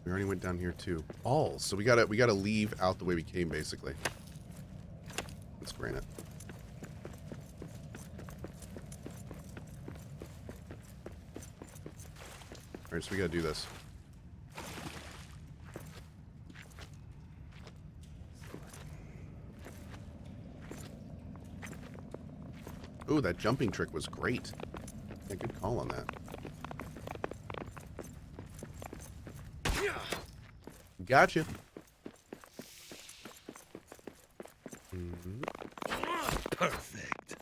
We already went down here too. Balls. So we gotta leave out the way we came, basically. Let's granite. Alright, so we gotta do this. Ooh, that jumping trick was great. Yeah, good call on that. Gotcha. Perfect.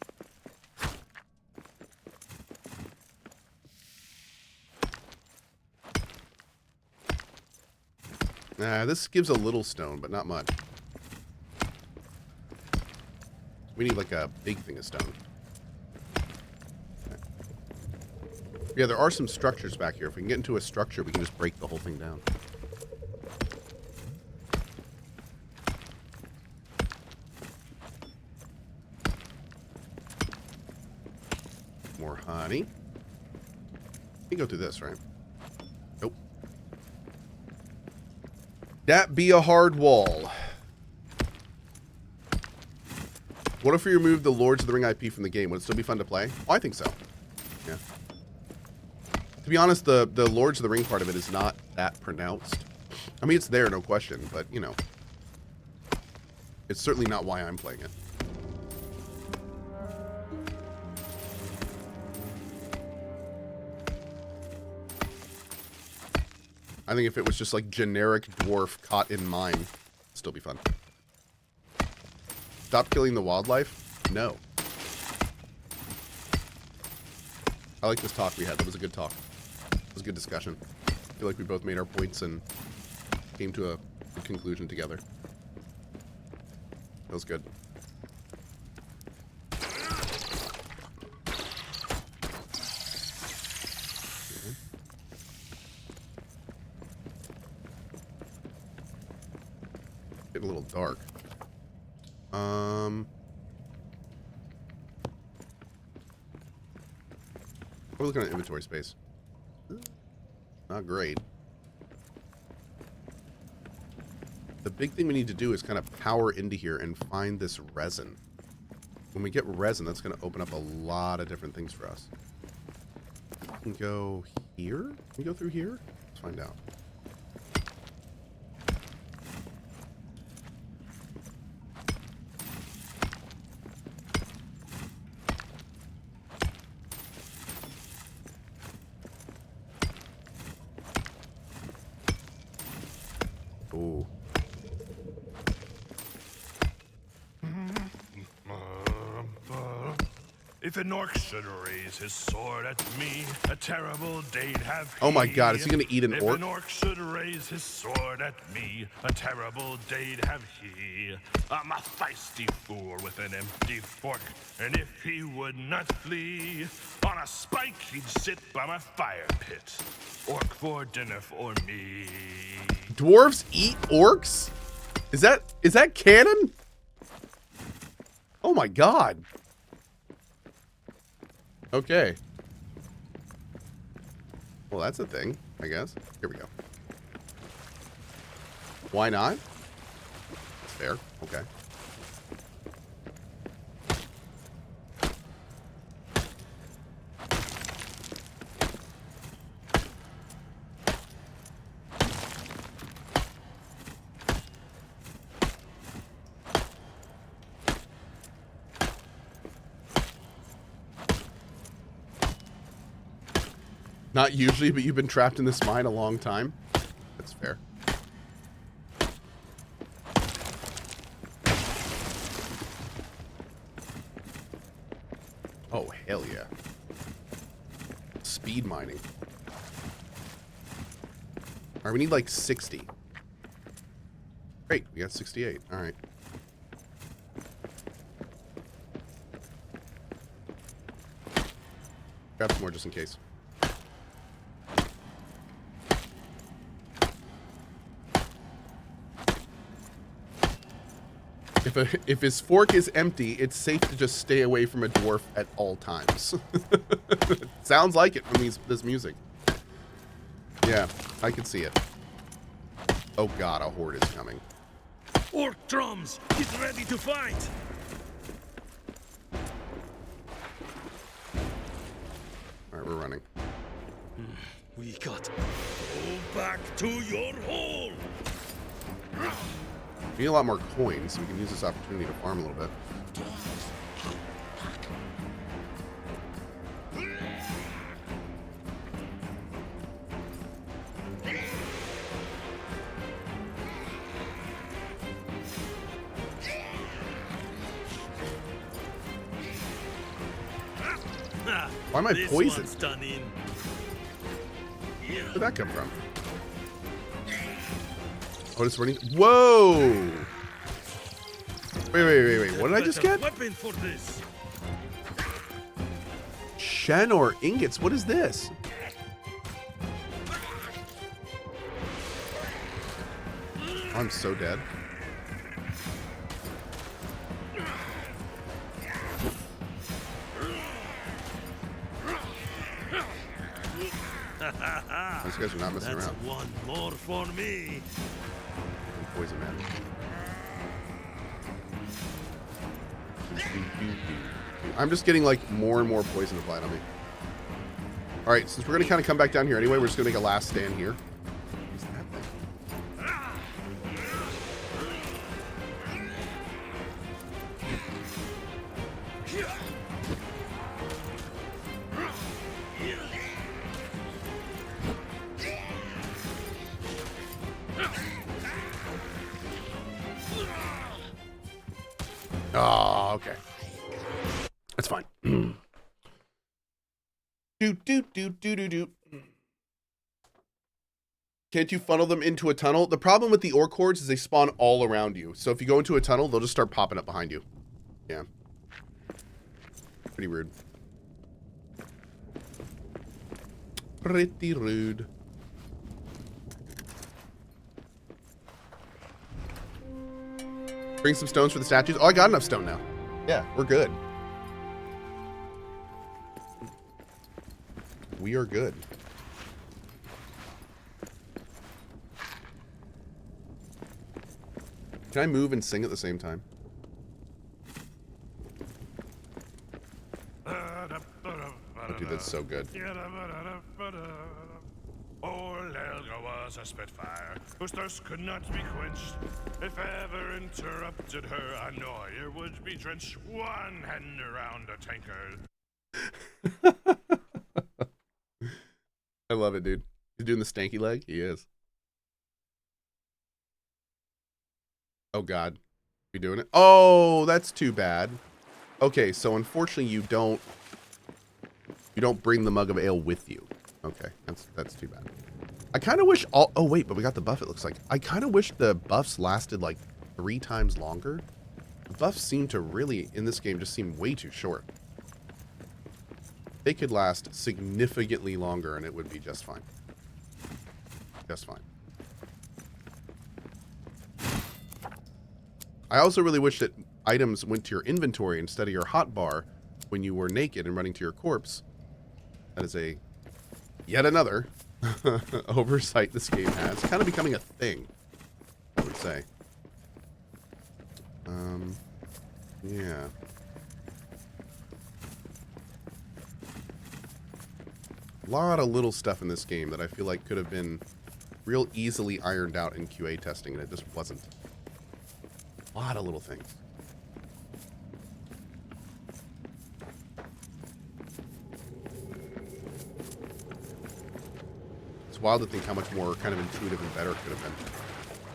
This gives a little stone, but not much. We need like a big thing of stone. Okay. Yeah, there are some structures back here. If we can get into a structure, we can just break the whole thing down. More honey. We can go through this, right? Nope. That be a hard wall. What if we remove the Lords of the Ring IP from the game? Would it still be fun to play? Oh, I think so. Yeah. To be honest, the Lords of the Ring part of it is not that pronounced. I mean, it's there, no question, but, you know. It's certainly not why I'm playing it. I think if it was just like generic dwarf caught in mine, it'd still be fun. Stop killing the wildlife? No. I like this talk we had. That was a good talk. It was a good discussion. I feel like we both made our points and came to a good conclusion together. That was good. Getting a little dark. We're looking at inventory space. Not great. The big thing we need to do is kind of power into here and find this resin. When we get resin, that's going to open up a lot of different things for us. We can go here? Can we go through here? Let's find out. Ooh. If an orc should raise his sword at me, a terrible day'd have he. Oh my god, is he gonna eat an orc? If an orc should raise his sword at me, a terrible day'd have he. I'm a feisty fool with an empty fork, and if he would not flee, on a spike he'd sit by my fire pit. Orc for dinner for me. Dwarves eat orcs? Is that canon? Oh my god. Okay. Well, that's a thing, I guess. Here we go. Why not? It's fair. Okay. Not usually, but you've been trapped in this mine a long time. That's fair. Oh, hell yeah. Speed mining. Alright, we need like 60. Great, we got 68. Alright. Grab some more just in case. If his fork is empty, it's safe to just stay away from a dwarf at all times. Sounds like it from this music. Yeah, I can see it. Oh god, a horde is coming. Orc drums, get ready to fight. Alright, we're running. We got. Go back to your hole. We need a lot more coins, so we can use this opportunity to farm a little bit. Why am I poisoned? Where'd that come from? Oh, it's running. Whoa! Wait. What did I just get? Weapon for this. Shen or ingots? What is this? I'm so dead. These guys are not messing around. One more for me. Poison man. I'm just getting like more and more poison applied on me. All right, since we're gonna kind of come back down here anyway, we're just gonna make a last stand here. What's that thing? Oh, okay. That's fine. Do. Can't you funnel them into a tunnel? The problem with the orc hordes is they spawn all around you. So if you go into a tunnel, they'll just start popping up behind you. Yeah. Pretty rude. Pretty rude. Bring some stones for the statues. Oh, I got enough stone now. Yeah, we're good. We are good. Can I move and sing at the same time? Oh, dude, that's so good. Old Elga was a spitfire, whose thirst could not be quenched. If ever interrupted her, a Noyer would be drenched. One hand around a tankard. I love it, dude. He's doing the stanky leg? He is. Oh, God. You doing it? Oh, that's too bad. Okay, so unfortunately you don't bring the mug of ale with you. Okay, that's too bad. I kind of wish all... Oh, wait, but we got the buff, it looks like. I kind of wish the buffs lasted, like, 3 times longer. The buffs seem to really, in this game, just seem way too short. They could last significantly longer, and it would be just fine. Just fine. I also really wish that items went to your inventory instead of your hotbar when you were naked and running to your corpse. That is a... yet another oversight this game has. Kind of becoming a thing, I would say. Yeah. A lot of little stuff in this game that I feel like could have been real easily ironed out in QA testing, and it just wasn't. A lot of little things. It's wild to think how much more kind of intuitive and better it could have been.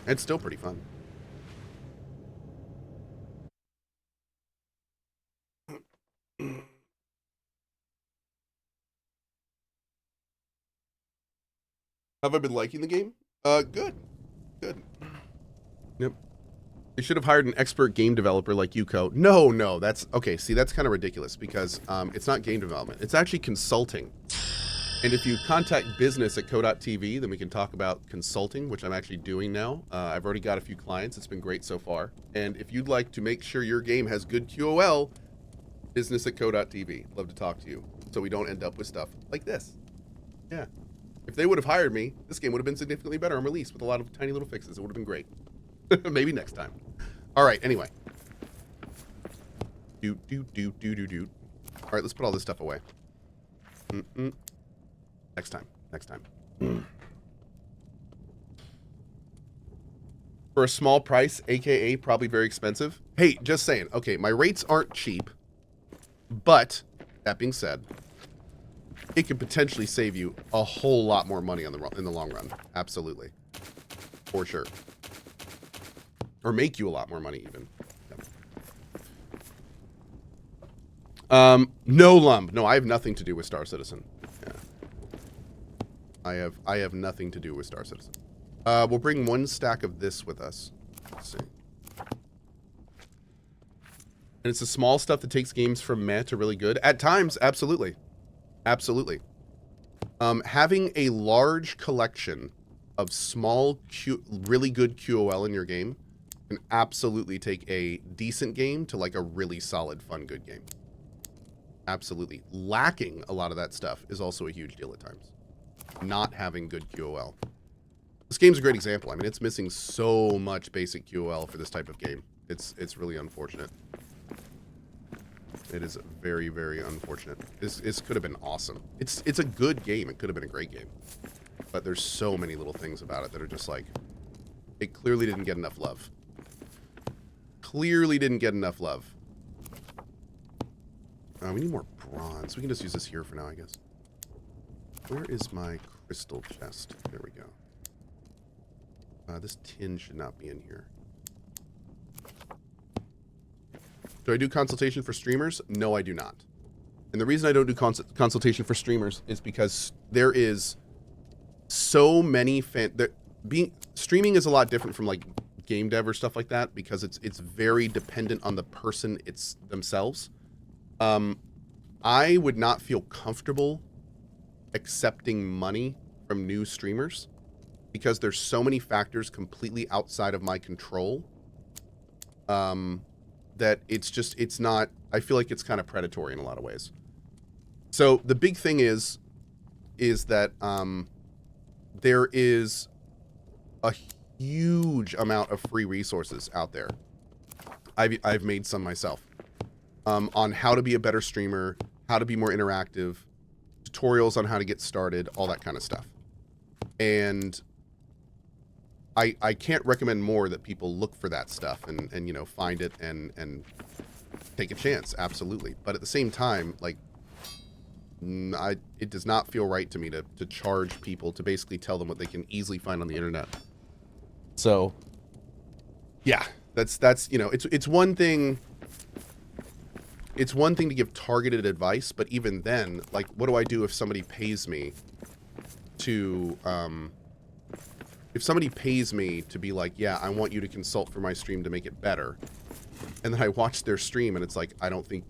And it's still pretty fun. Have I been liking the game? Good. Good. Yep. You should have hired an expert game developer like you, Cohh. No, that's... Okay, see, that's kind of ridiculous because it's not game development. It's actually consulting. And if you contact business at Cohh.tv, then we can talk about consulting, which I'm actually doing now. I've already got a few clients. It's been great so far. And if you'd like to make sure your game has good QOL, business at Cohh.tv. Love to talk to you so we don't end up with stuff like this. Yeah. if they would have hired me, this game would have been significantly better on release with a lot of tiny little fixes. It would have been great. Maybe next time. All right, anyway. All right, let's put all this stuff away. Next time. For a small price, aka probably very expensive. Hey, just saying. Okay, my rates aren't cheap, but that being said, it could potentially save you a whole lot more money in the long run. Absolutely, for sure, or make you a lot more money even. Yep. No lump. No, I have nothing to do with Star Citizen. Yeah. I have nothing to do with Star Citizen. We'll bring one stack of this with us. Let's see. And it's the small stuff that takes games from meh to really good. At times, absolutely. Absolutely. Having a large collection of small, really good QOL in your game can absolutely take a decent game to like a really solid, fun, good game. Absolutely. Lacking a lot of that stuff is also a huge deal at times. Not having good QOL. This game's a great example. I mean, it's missing so much basic QOL for this type of game. It's really unfortunate. It is very, very unfortunate. This could have been awesome. It's a good game. It could have been a great game. But there's so many little things about it that are just like, it clearly didn't get enough love. Clearly didn't get enough love. We need more bronze. We can just use this here for now, I guess. Where is my crystal chest? There we go. This tin should not be in here. Do I do consultation for streamers? No, I do not. And the reason I don't do consultation for streamers is because there is so many streaming is a lot different from like game dev or stuff like that because it's very dependent on the person themselves. I would not feel comfortable accepting money from new streamers because there's so many factors completely outside of my control. That it's not, I feel like it's kind of predatory in a lot of ways. So the big thing is that there is a huge amount of free resources out there. I've made some myself on how to be a better streamer, how to be more interactive, tutorials on how to get started, all that kind of stuff. And I can't recommend more that people look for that stuff and you know, find it and take a chance. Absolutely. But at the same time, like, it does not feel right to me to charge people to basically tell them what they can easily find on the internet. So yeah, that's, you know, it's one thing. It's one thing to give targeted advice, but even then, like, what do I do if somebody pays me to, if somebody pays me to be like, yeah, I want you to consult for my stream to make it better, and then I watch their stream and it's like, I don't think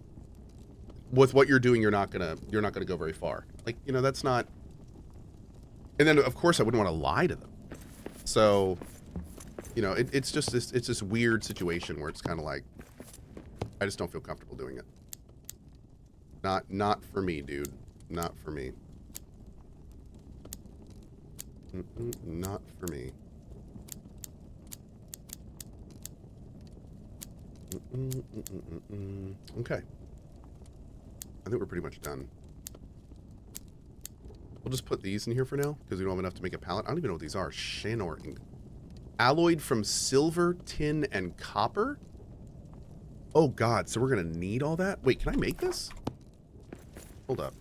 with what you're doing, you're not gonna go very far. Like, you know, that's not. And then of course I wouldn't want to lie to them. So, you know, it's just this weird situation where it's kind of like, I just don't feel comfortable doing it. Not for me, dude. Not for me. Not for me. Okay. I think we're pretty much done. We'll just put these in here for now, because we don't have enough to make a pallet. I don't even know what these are. Shanor ink. Alloyed from silver, tin, and copper? Oh god, so we're gonna need all that? Wait, can I make this? Hold up.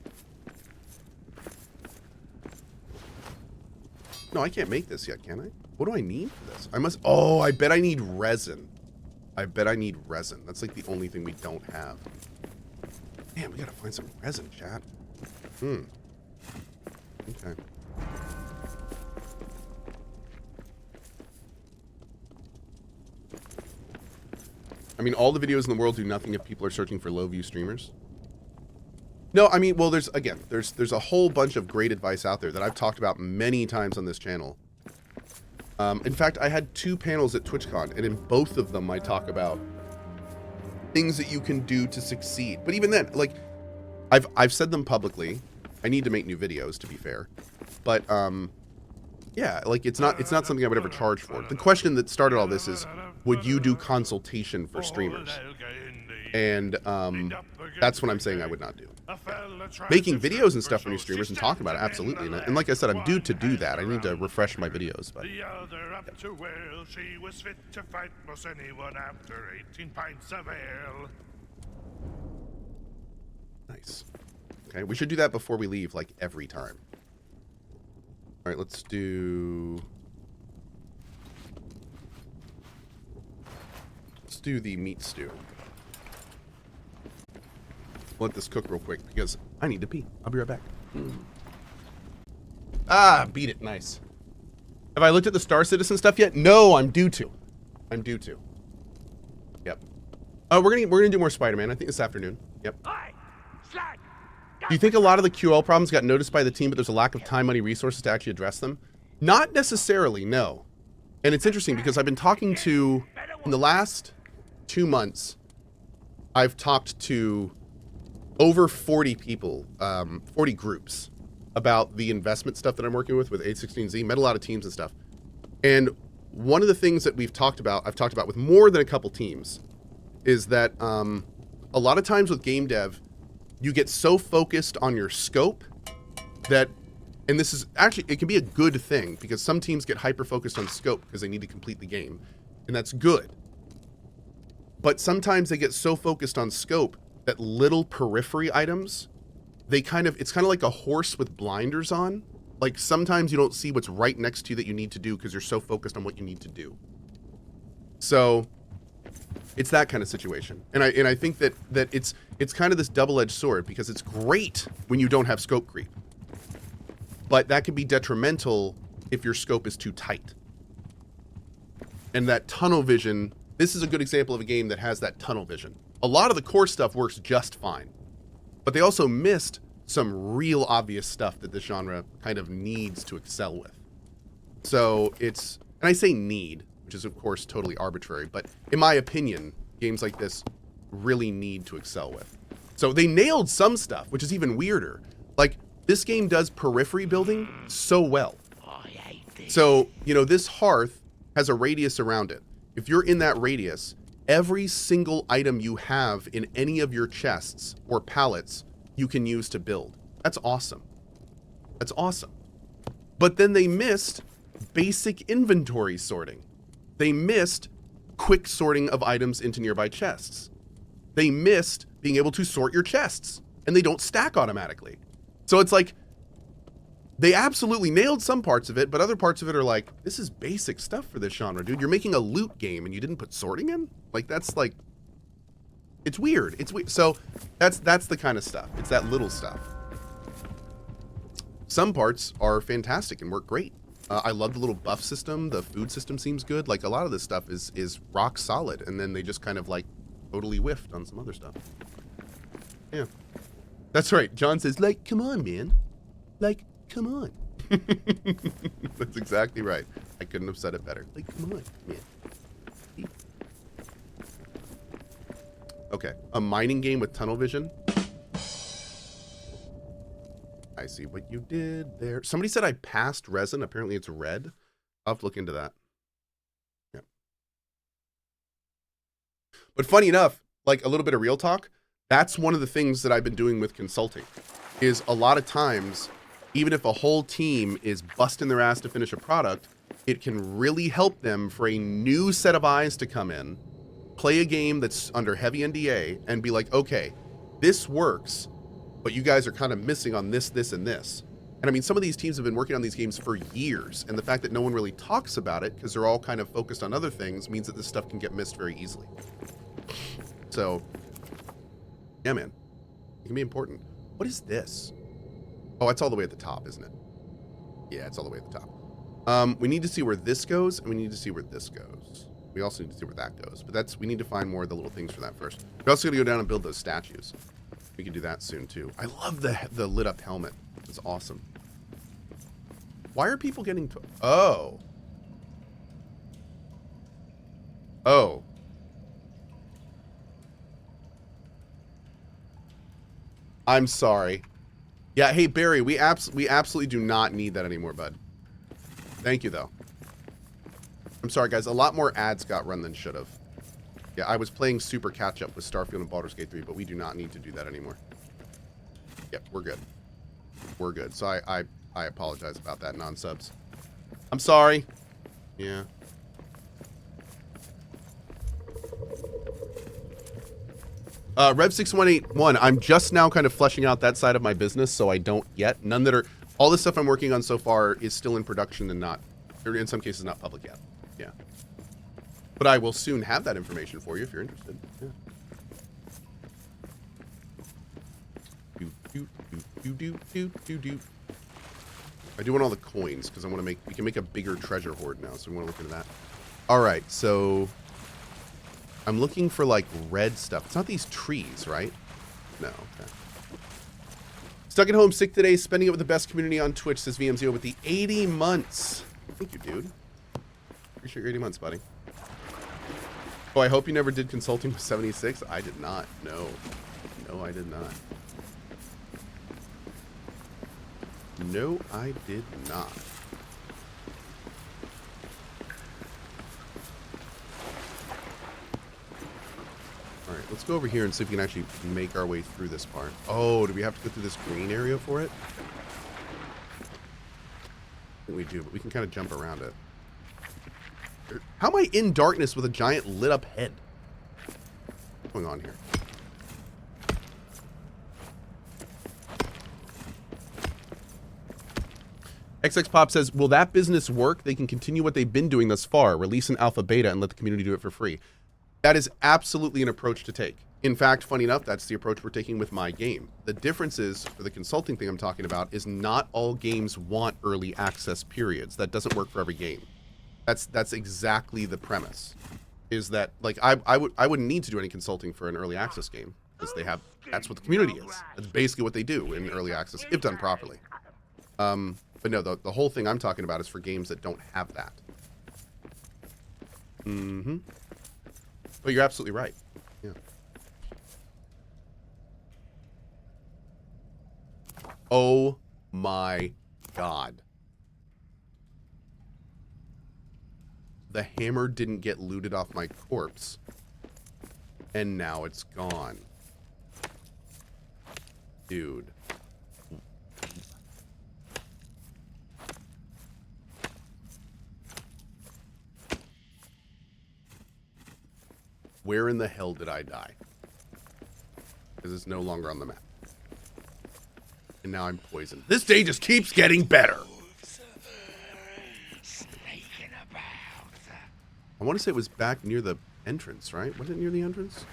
No, I can't make this yet, can I? What do I need for this? I must... Oh, I bet I need resin. I bet I need resin. That's like the only thing we don't have. Man, we gotta find some resin, chat. Okay. I mean, all the videos in the world do nothing if people are searching for low view streamers. No, I mean, well, there's a whole bunch of great advice out there that I've talked about many times on this channel. In fact, I had 2 panels at TwitchCon, and in both of them I talk about things that you can do to succeed. But even then, like, I've said them publicly, I need to make new videos, to be fair. But, yeah, like, it's not something I would ever charge for. The question that started all this is, would you do consultation for streamers? And, that's what I'm saying I would not do. Making videos and stuff for new streamers and talking about it, absolutely. And like I said, I'm due to do that. I need to refresh my videos. But the other up to well, she was fit to fight most anyone after 18 pints of ale. Nice. Okay, we should do that before we leave, like, every time. All right, let's do the meat stew. Let this cook real quick because I need to pee. I'll be right back. Ah, beat it. Nice. Have I looked at the Star Citizen stuff yet? No, I'm due to. Yep. We're gonna do more Spider-Man. I think this afternoon. Yep. Do you think a lot of the QL problems got noticed by the team, but there's a lack of time, money, resources to actually address them? Not necessarily, no. And it's interesting because I've been talking to, in the last 2 months, I've talked to over 40 people, 40 groups about the investment stuff that I'm working with A16Z, met a lot of teams and stuff. And one of the things that I've talked about with more than a couple teams, is that a lot of times with game dev, you get so focused on your scope that, and this is actually, it can be a good thing because some teams get hyper-focused on scope because they need to complete the game, and that's good. But sometimes they get so focused on scope that little periphery items, it's kind of like a horse with blinders on. Like sometimes you don't see what's right next to you that you need to do because you're so focused on what you need to do. So it's that kind of situation. And I think that it's kind of this double-edged sword because it's great when you don't have scope creep. But that can be detrimental if your scope is too tight. And that tunnel vision, this is a good example of a game that has that tunnel vision. A lot of the core stuff works just fine, but they also missed some real obvious stuff that this genre kind of needs to excel with. So it's, and I say need, which is of course totally arbitrary, but in my opinion, games like this really need to excel with. So they nailed some stuff, which is even weirder. Like this game does periphery building so well. So, you know, this hearth has a radius around it. If you're in that radius, every single item you have in any of your chests or pallets, you can use to build. That's awesome. That's awesome. But then they missed basic inventory sorting. They missed quick sorting of items into nearby chests. They missed being able to sort your chests, and they don't stack automatically. So it's like, they absolutely nailed some parts of it, but other parts of it are like, this is basic stuff for this genre, dude. You're making a loot game and you didn't put sorting in? Like, that's like, it's weird. It's weird. So that's the kind of stuff. It's that little stuff. Some parts are fantastic and work great. I love the little buff system. The food system seems good. Like, a lot of this stuff is rock solid, and then they just kind of like totally whiffed on some other stuff. Yeah. That's right. John says, like, come on, man. Like, come on. That's exactly right. I couldn't have said it better. Like, come on, man. Okay, a mining game with tunnel vision. I see what you did there. Somebody said I passed resin. Apparently it's red. I'll have to look into that. Yeah. But funny enough, like a little bit of real talk, that's one of the things that I've been doing with consulting, is a lot of times, even if a whole team is busting their ass to finish a product, it can really help them for a new set of eyes to come in, play a game that's under heavy NDA, and be like, okay, this works, but you guys are kind of missing on this, this, and this. And I mean, some of these teams have been working on these games for years, and the fact that no one really talks about it, because they're all kind of focused on other things, means that this stuff can get missed very easily. So, yeah, man. It can be important. What is this? Oh, it's all the way at the top, isn't it? Yeah, it's all the way at the top. We need to see where this goes, and we need to see where this goes. We also need to see where that goes. But we need to find more of the little things for that first. We're also going to go down and build those statues. We can do that soon, too. I love the lit-up helmet. It's awesome. Why are people getting to... Oh. Oh. I'm sorry. Yeah, hey, Barry, we absolutely do not need that anymore, bud. Thank you, though. I'm sorry, guys. A lot more ads got run than should have. Yeah, I was playing super catch-up with Starfield and Baldur's Gate 3, but we do not need to do that anymore. Yep, we're good. We're good. So I apologize about that, non-subs. I'm sorry. Yeah. Rev6181, I'm just now kind of fleshing out that side of my business, so I don't yet. None that are... All the stuff I'm working on so far is still in production and not... Or in some cases, not public yet. Yeah. But I will soon have that information for you if you're interested. Yeah. I do want all the coins, because I want to make... We can make a bigger treasure hoard now, so we want to look into that. Alright, so... I'm looking for, like, red stuff. It's not these trees, right? No, okay. Stuck at home sick today, spending it with the best community on Twitch, says VMZO, with the 80 months. Thank you, dude. Appreciate your 80 months, buddy. Oh, I hope you never did consulting with 76. I did not. No. No, I did not. No, I did not. All right, let's go over here and see if we can actually make our way through this part. Oh, do we have to go through this green area for it? I think we do, but we can kind of jump around it. How am I in darkness with a giant lit up head? What's going on here? XX Pop says, will that business work? They can continue what they've been doing thus far, release an alpha beta and let the community do it for free. That is absolutely an approach to take. In fact, funny enough, that's the approach we're taking with my game. The difference is, for the consulting thing I'm talking about, is not all games want early access periods. That doesn't work for every game. That's exactly the premise. Is that, like, I wouldn't need to do any consulting for an early access game, because they have, that's what the community is. That's basically what they do in early access, if done properly. But no, the whole thing I'm talking about is for games that don't have that. Mm-hmm. But you're absolutely right. Yeah. Oh my God. The hammer didn't get looted off my corpse. And now it's gone. Dude. Where in the hell did I die? Because it's no longer on the map. And now I'm poisoned. This day just keeps getting better. I want to say it was back near the entrance, right? Was it near the entrance?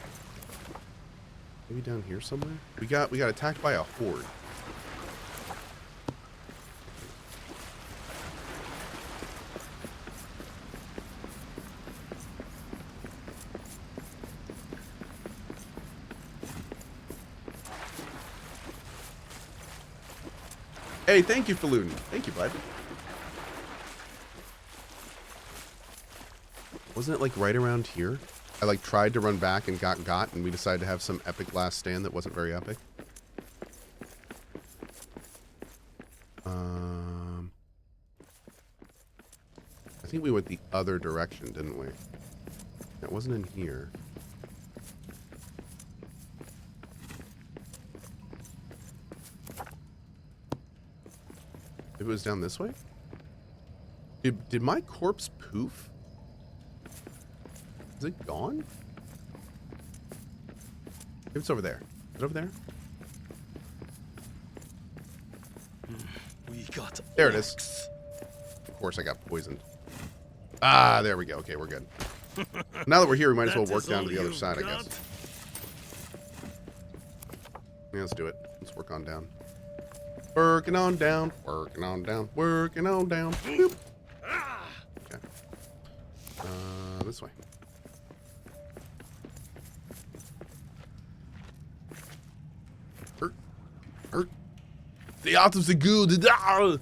Maybe down here somewhere? We got attacked by a horde. Hey, thank you, Falutin. Thank you, bud. Wasn't it like right around here? I like tried to run back and got, and we decided to have some epic last stand that wasn't very epic. I think we went the other direction, didn't we? It wasn't in here. It was down this way? Did my corpse poof? Is it gone? Maybe it's over there. Is it over there? We got there it is. Of course I got poisoned. Ah, there we go. Okay, we're good. Now that we're here, we might as well work down to the other side, I guess. Yeah, let's do it. Let's work on down. Working on down. Working on down. Working on down. Boop. Okay. This way. Hurt. The atoms are good. Oh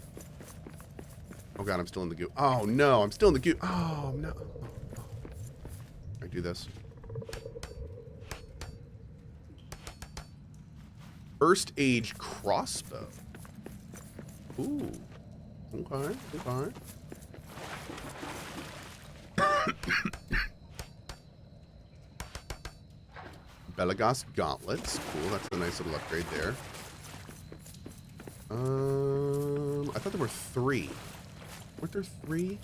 God, I'm still in the goo. Oh no, I'm still in the goo. Oh no. I do this. First age crossbow. Ooh. Okay. Okay. Belagos gauntlets. Cool. That's a nice little upgrade there. I thought there were 3. Weren't there 3?